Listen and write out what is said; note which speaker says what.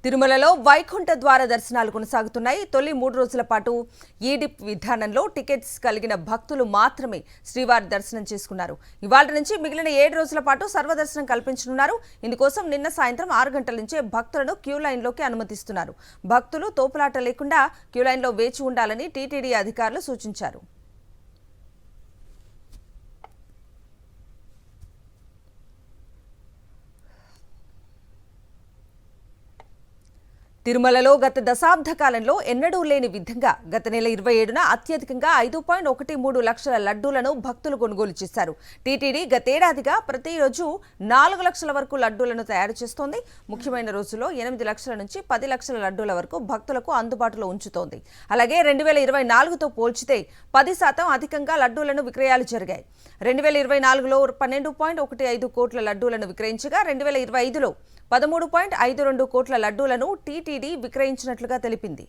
Speaker 1: తిరుమలలో వైకుంఠ ద్వార దర్శనాలు కొనసాగుతున్నాయి. తొలి 3 రోజుల పాటు ఈడిప్ విధానంలో టికెట్స్ కలిగిన భక్తులు మాత్రమే శ్రీవారి దర్శనం చేసుకున్నారు. ఇవాళ నుంచి మిగిలిన 7 రోజుల పాటు సర్వదర్శనం కల్పించనున్నారు. ఇందుకోసం నిన్న సాయంత్రం 6 గంటల నుంచే భక్తులను క్యూ లైన్లోకి అనుమతిస్తున్నారు. భక్తులు తోపులాట లేకుండా క్యూ లైన్లో వేచి ఉండాలని టీటీడీ అధికారులు సూచించారు. తిరుమలలో గత దశాబ్ద కాలంలో ఎన్నడూ లేని విధంగా గత నెల 27న అత్యధికంగా 5.13 లక్షల లడ్డూలను భక్తులు కొనుగోలు చేశారు. టీటీడీ గతేడాదిగా ప్రతిరోజు 4 లక్షల వరకు లడ్డూలను తయారు చేస్తోంది. ముఖ్యమైన రోజుల్లో 8 లక్షల నుంచి 10 లక్షల లడ్డూల వరకు భక్తులకు అందుబాటులో ఉంచుతోంది. అలాగే 2024తో పోల్చితే 10% అధికంగా లడ్డూలను విక్రయాలు జరిగాయి. 2024లో 12.15 కోట్ల లడ్డూలను విక్రయించగా 2025లో 13.52 కోట్ల లడ్డూలను టీటీడీ విక్రయించినట్లుగా తెలిపింది.